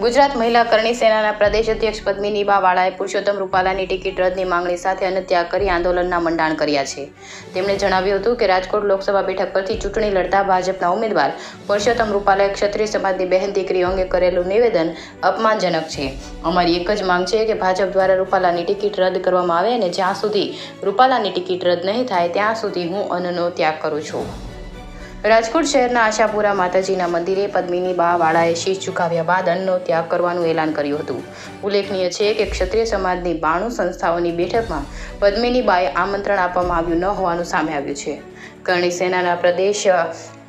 ગુજરાત મહિલા કરણી સેનાના પ્રદેશ અધ્યક્ષ પદ્મિનીબા વાળાએ પુરુષોત્તમ રૂપાલાની ટિકિટ રદની માંગણી સાથે અન્નત્યાગ કરી આંદોલનના મંડાણ કર્યા છે. તેમણે જણાવ્યું હતું કે રાજકોટ લોકસભા બેઠક પરથી ચૂંટણી લડતા ભાજપના ઉમેદવાર પુરુષોત્તમ રૂપાલાએ ક્ષત્રિય સમાજની બહેન દીકરીઓ અંગે કરેલું નિવેદન અપમાનજનક છે. અમારી એક જ માંગ છે કે ભાજપ દ્વારા રૂપાલાની ટિકિટ રદ કરવામાં આવે અને જ્યાં સુધી રૂપાલાની ટિકિટ રદ નહીં થાય ત્યાં સુધી હું અન્નનો ત્યાગ કરું છું. રાજકોટ શહેરના આશાપુરા માતાજીના મંદિરે પદ્મિનીબા વાળાએ શીશ ઝુકાવ્યા બાદ અન્નનો ત્યાગ કરવાનું એલાન કર્યું હતું. ઉલ્લેખનીય છે કે ક્ષત્રિય સમાજની 92 સંસ્થાઓની બેઠકમાં પદ્મિનીબાએ આમંત્રણ આપવામાં આવ્યું ન હોવાનું સામે આવ્યું છે. કરણી સેનાના પ્રદેશ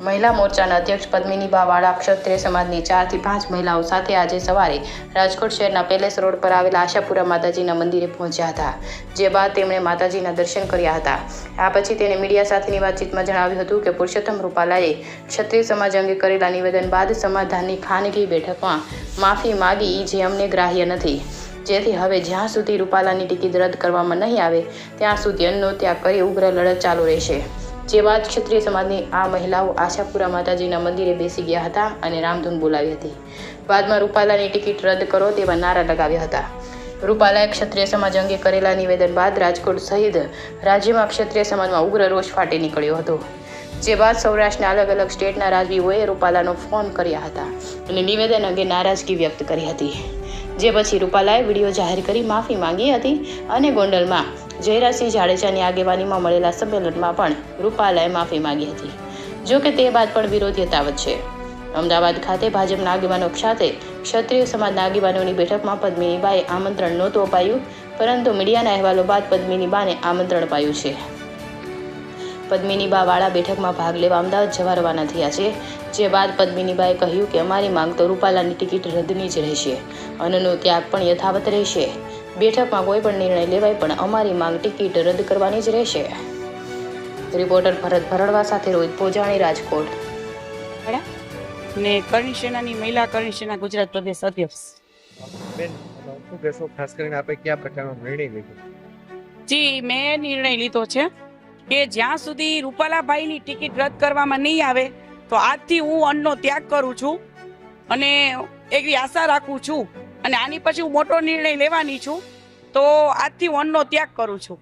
મહિલા મોરચાના અધ્યક્ષ પદ્મિનીબા વાળા ક્ષત્રિય સમાજની 4 થી 5 મહિલાઓ સાથે આજે સવારે રાજકોટ શહેરના પેલેસ રોડ પર આવેલા આશાપુરા માતાજીના મંદિરે પહોંચ્યા હતા. જે બાદ તેમણે માતાજીના દર્શન કર્યા હતા. આ પછી તેને મીડિયા સાથેની વાતચીતમાં જણાવ્યું હતું કે પુરુષોત્તમ રૂપાલાએ ક્ષત્રિય સમાજ અંગે કરેલા નિવેદન બાદ સમાધાનની ખાનગી બેઠકમાં માફી માગી જે અમને ગ્રાહ્ય નથી. જેથી હવે જ્યાં સુધી રૂપાલાની ટિકિટ રદ કરવામાં નહીં આવે ત્યાં સુધી અન્નનો ત્યાગ કરી ઉગ્ર લડત ચાલુ રહેશે. જે બાદ ક્ષત્રિય સમાજની આ મહિલાઓ આશાપુરા માતાજીના મંદિરે બેસી ગયા હતા અને રામધૂન બોલાવી હતી. બાદમાં રૂપાલાની ટિકિટ રદ કરો તેવા નારા લગાવ્યા હતા. રૂપાલાએ ક્ષત્રિય સમાજ અંગે કરેલા નિવેદન બાદ રાજકોટ સહિત રાજ્યમાં ક્ષત્રિય સમાજમાં ઉગ્ર રોષ ફાટી નીકળ્યો હતો. જે બાદ સૌરાષ્ટ્રના અલગ અલગ સ્ટેટના રાજવીઓએ રૂપાલાનો ફોન કર્યા હતા અને નિવેદન અંગે નારાજગી વ્યક્ત કરી હતી. જે પછી રૂપાલાએ વિડીયો જાહેર કરી માફી માંગી હતી અને ગોંડલમાં જયરાજસિંહ જાડેજાની આગેવાનીમાં મળેલા સંમેલનમાં પણ રૂપાલાએ માફી માંગી હતી. જો કે તે બાદ પણ વિરોધ યથાવત છે. અમદાવાદ ખાતે ભાજપના આગેવાનો સાથે ક્ષત્રિય સમાજના આગેવાનોની બેઠકમાં પદ્મિનીબાએ આમંત્રણ નહોતું અપાયું, પરંતુ મીડિયાના અહેવાલો બાદ પદ્મિનીબાને આમંત્રણ અપાયું છે. પદ્મિનીબા વાળા બેઠકમાં ભાગ લેવા અમદાવાદ જવા રવાના થયા છે. જે બાદ પદ્મિનીબાએ કહ્યું કે અમારી માંગ તો રૂપાલાની ટિકિટ રદની જ રહેશે. અન્નનો ત્યાગ પણ યથાવત રહેશે. બેઠકમાં કોઈ પણ નિર્ણય લેવાય પણ અમારી માંગ ટિકિટ રદ કરવાની જ રહેશે. રિપોર્ટર ભરત ભરડવા સાથે રોહિત પોજાણી, રાજકોટ. ને કરણી સેનાની મહિલા કરણી સેના ગુજરાત પ્રદેશ અધ્યક્ષ. બેન, શું કહેશો? ખાસ કરીને આપે કયા પ્રકારનો નિર્ણય લીધો? જી, મેં નિર્ણય લીધો છે કે જ્યાં સુધી રૂપાલાભાઈની ટિકિટ રદ કરવામાં નહીં આવે તો આજથી હું અન્નનો ત્યાગ કરું છું અને એવી આશા રાખું છું અને આની પછી હું મોટો નિર્ણય લેવાની છું. તો આજથી હું અન્નનો ત્યાગ કરું છું.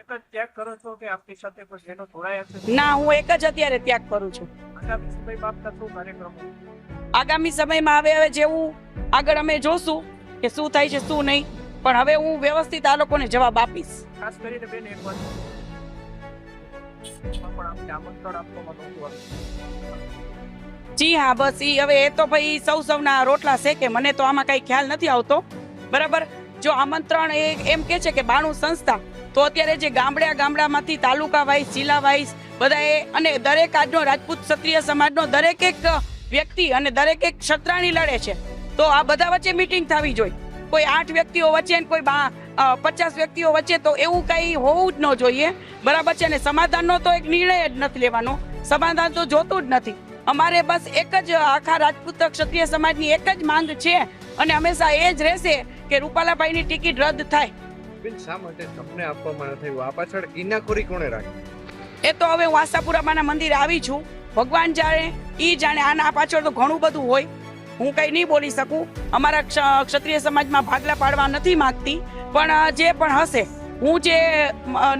એક જ ત્યાગ કરો છો કે આપની સાથે કોઈ જેનો જોડાયા છે? ના, હું એક જ અત્યારે ત્યાગ કરું છું. આગામી સમયમાં આપના શું કાર્યક્રમો? આગામી સમયમાં હવે જેવું આગળ અમે જોશું કે શું થાય છે શું નહીં, પણ હવે હું વ્યવસ્થિત આ લોકોને જવાબ આપીશ. ખાસ કરીને બેન એક વાત પણ આપને આમંત્રણ આપવામાં નહોતું આવ્યું. જી હા, બસ ઈ હવે એ તો ભાઈ સૌના રોટલા છે કે મને તો આમાં કઈ ખ્યાલ નથી આવતો. બરાબર, જો આમંત્રણ એમ કે છે કે 92 સંસ્થા, તો અત્યારે જે ગામડામાંથી તાલુકા વાઇઝ, જિલ્લા વાઇઝ બધાએ અને દરેક આજનો રાજપૂત ક્ષત્રિય સમાજનો દરેક એક વ્યક્તિ અને દરેક એક ક્ષત્રાણી લડે છે. તો આ બધા વચ્ચે મીટિંગ થવી જોઈએ. કોઈ 8 વ્યક્તિઓ વચ્ચે અને કોઈ 50 વ્યક્તિઓ વચ્ચે, તો એવું કઈ હોવું જ ન જોઈએ. બરાબર છે ને? સમાધાનનો તો એક નિર્ણય જ નથી લેવાનો. સમાધાન તો જોતું જ નથી. અમારે બસ એક જ આખા રાજપૂત ક્ષત્રિય સમાજની એક જ માંગ છે અને હંમેશા એ જ રહેશે કે રૂપાલાભાઈની ટિકિટ રદ થાય. બેન, શા માટે તમને આપવામાં ન થયું? આ પાછળ કિનાખોરી કોણે રાખી? એ તો હવે હું આશાપુરામાના મંદિરે આવી છું. ભગવાન જાણે, ઈ જાણે. આના પાછળ તો ઘણું બધું હોય, હું કઈ નહીં બોલી શકું. અમારા ક્ષત્રિય સમાજમાં ભાગલા પાડવા નથી માંગતી, પણ જે પણ હશે, હું જે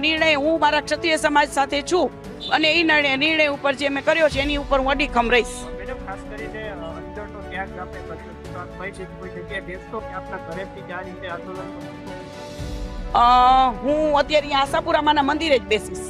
નિર્ણય હું મારા ક્ષત્રિય સમાજ સાથે છું અને એ નિર્ણય ઉપર જે મેં કર્યો છે એની ઉપર હું અડીખમ રહીશ. મેડમ, ખાસ કરીને અંદરનો ત્યાગ આપણે કર્યો છે, તો ભાઈ છે કોઈ જગ્યાએ બેસતો કે આપના ઘરેથી જ આ રીતે આંદોલન? હું અત્યારે અહીંયા આશાપુરામાના મંદિરે જ બેસીશ.